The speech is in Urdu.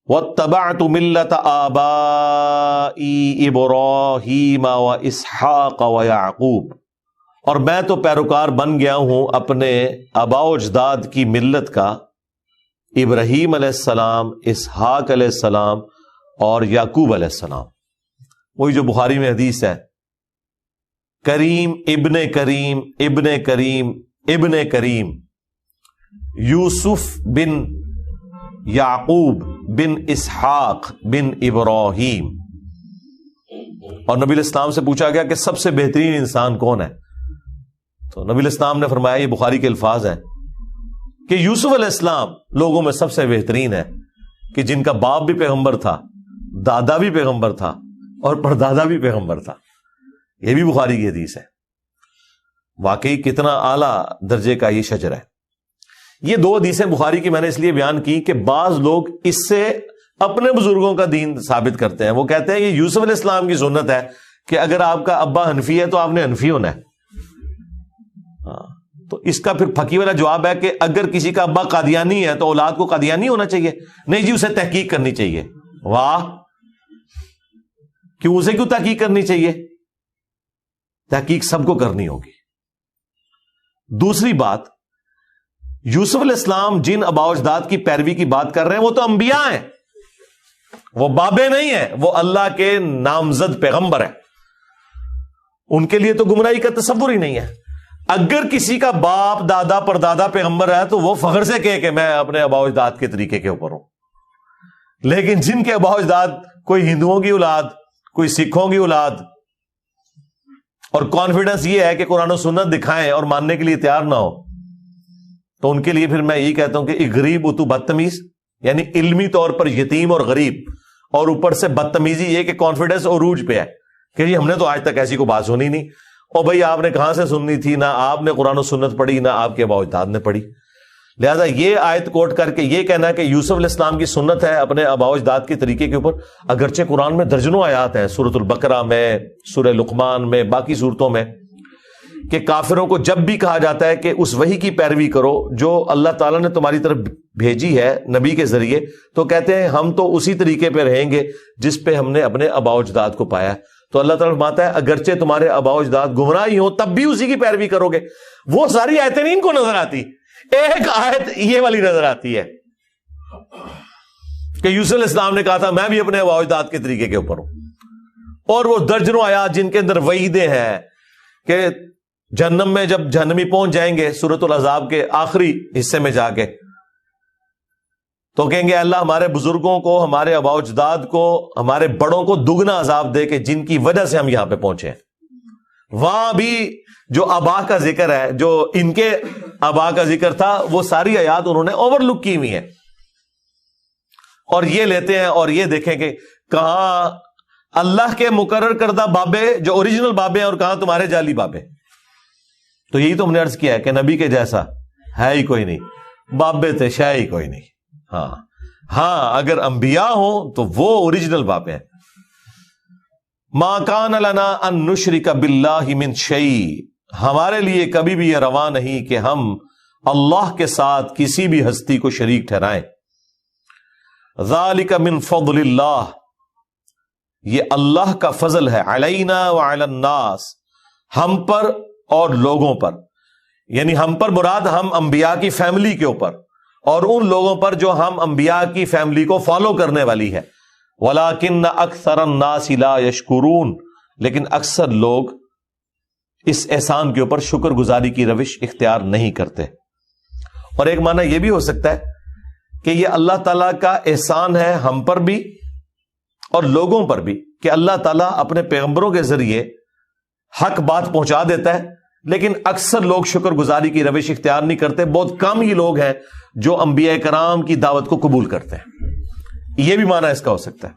واتبعت ملت آبائی ابراہیم واسحاق ویعقوب، اور میں تو پیروکار بن گیا ہوں اپنے آباء و اجداد کی ملت کا، ابراہیم علیہ السلام، اسحاق علیہ السلام اور یعقوب علیہ السلام۔ وہی جو بخاری میں حدیث ہے، کریم ابن کریم ابن کریم ابن کریم، یوسف بن یعقوب بن اسحاق بن ابراہیم۔ اور نبی علیہ السلام سے پوچھا گیا کہ سب سے بہترین انسان کون ہے؟ تو نبی علیہ السلام نے فرمایا، یہ بخاری کے الفاظ ہیں کہ یوسف علیہ السلام لوگوں میں سب سے بہترین ہے، کہ جن کا باپ بھی پیغمبر تھا، دادا بھی پیغمبر تھا اور پردادا بھی پیغمبر تھا۔ یہ بھی بخاری کی حدیث ہے۔ واقعی کتنا اعلیٰ درجے کا یہ شجر ہے۔ یہ دو حدیثیں بخاری کی میں نے اس لیے بیان کی کہ بعض لوگ اس سے اپنے بزرگوں کا دین ثابت کرتے ہیں۔ وہ کہتے ہیں یہ یوسف علیہ السلام کی سنت ہے کہ اگر آپ کا ابا حنفی ہے تو آپ نے حنفی ہونا ہے۔ تو اس کا پھر پھکی والا جواب ہے کہ اگر کسی کا ابا قادیانی ہے تو اولاد کو قادیانی ہونا چاہیے؟ نہیں جی، اسے تحقیق کرنی چاہیے۔ واہ، کیوں؟ اسے کیوں تحقیق کرنی چاہیے؟ تحقیق سب کو کرنی ہوگی۔ دوسری بات، یوسف علیہ السلام جن آباء و اجداد کی پیروی کی بات کر رہے ہیں وہ تو انبیاء ہیں، وہ بابے نہیں ہیں، وہ اللہ کے نامزد پیغمبر ہیں۔ ان کے لیے تو گمراہی کا تصور ہی نہیں ہے۔ اگر کسی کا باپ دادا پردادا پیغمبر ہے تو وہ فخر سے کہے کہ میں اپنے آباء و اجداد کے طریقے کے اوپر ہوں۔ لیکن جن کے آباء و اجداد کوئی ہندوؤں کی اولاد، کوئی سکھوں کی اولاد، اور کانفیڈنس یہ ہے کہ قرآن و سنت دکھائیں اور ماننے کے لیے تیار نہ ہو، تو ان کے لیے پھر میں یہی کہتا ہوں کہ ایک غریب اتو بدتمیز، یعنی علمی طور پر یتیم اور غریب، اور اوپر سے بدتمیزی یہ کہ کانفیڈنس عروج پہ ہے کہ جی ہم نے تو آج تک ایسی کوئی بات سنی نہیں۔ اور بھائی آپ نے کہاں سے سننی تھی؟ نہ آپ نے قرآن و سنت پڑھی، نہ آپ کے آباء و اجداد نے پڑھی۔ لہذا یہ آیت کوٹ کر کے یہ کہنا کہ یوسف علیہ السلام کی سنت ہے اپنے آباء و اجداد کے طریقے کے اوپر، اگرچہ قرآن میں درجنوں آیات ہیں، سورۃ البقرہ میں، سورہ لقمان میں، باقی صورتوں میں، کہ کافروں کو جب بھی کہا جاتا ہے کہ اس وحی کی پیروی کرو جو اللہ تعالیٰ نے تمہاری طرف بھیجی ہے نبی کے ذریعے، تو کہتے ہیں ہم تو اسی طریقے پہ رہیں گے جس پہ ہم نے اپنے آباء و اجداد کو پایا ہے۔ تو اللہ تعالیٰ فرماتا ہے اگرچہ تمہارے آباء و اجداد گمراہی ہوں تب بھی اسی کی پیروی کرو گے۔ وہ ساری آیتیں نہیں ان کو نظر آتی، ایک آیت یہ والی نظر آتی ہے کہ یوسف علیہ السلام نے کہا تھا میں بھی اپنے آباء و اجداد کے طریقے کے اوپر ہوں، اور وہ درجنوں آیات جن کے اندر وعیدیں ہیں کہ جہنم میں جب جہنمی پہنچ جائیں گے سورۃ الاحزاب کے آخری حصے میں جا کے، تو کہیں گے اللہ ہمارے بزرگوں کو، ہمارے آباء و اجداد کو، ہمارے بڑوں کو دگنا عذاب دے کہ جن کی وجہ سے ہم یہاں پہ پہنچے ہیں۔ وہاں بھی جو آبا کا ذکر ہے، جو ان کے آبا کا ذکر تھا، وہ ساری آیات انہوں نے اوور لک کی ہوئی ہیں، اور یہ لیتے ہیں اور یہ دیکھیں کہ کہاں اللہ کے مقرر کردہ بابے جو اوریجنل بابے ہیں اور کہاں تمہارے جعلی بابے۔ تو یہی تو ہم نے عرض کیا ہے کہ نبی کے جیسا ہے ہی کوئی نہیں، بابے تھے شے ہی کوئی نہیں۔ ہاں اگر انبیاء ہوں تو وہ اوریجنل بابے ہیں۔ ما کان لنا ان نشرک باللہ من شیء، ہمارے لیے کبھی بھی یہ روا نہیں کہ ہم اللہ کے ساتھ کسی بھی ہستی کو شریک ٹھہرائیں۔ ذالک من فضل اللہ، یہ اللہ کا فضل ہے، علینا وعلی الناس، ہم پر اور لوگوں پر، یعنی ہم پر مراد ہم انبیاء کی فیملی کے اوپر، اور ان لوگوں پر جو ہم انبیاء کی فیملی کو فالو کرنے والی ہے۔ وَلَٰكِنَّ أَكْثَرَ النَّاسِ لَا يَشْكُرُونَ، لیکن اکثر لوگ اس احسان کے اوپر شکر گزاری کی روش اختیار نہیں کرتے۔ اور ایک معنی یہ بھی ہو سکتا ہے کہ یہ اللہ تعالیٰ کا احسان ہے ہم پر بھی اور لوگوں پر بھی، کہ اللہ تعالیٰ اپنے پیغمبروں کے ذریعے حق بات پہنچا دیتا ہے، لیکن اکثر لوگ شکر گزاری کی روش اختیار نہیں کرتے۔ بہت کم ہی لوگ ہیں جو انبیاء کرام کی دعوت کو قبول کرتے ہیں۔ یہ بھی معنی اس کا ہو سکتا ہے۔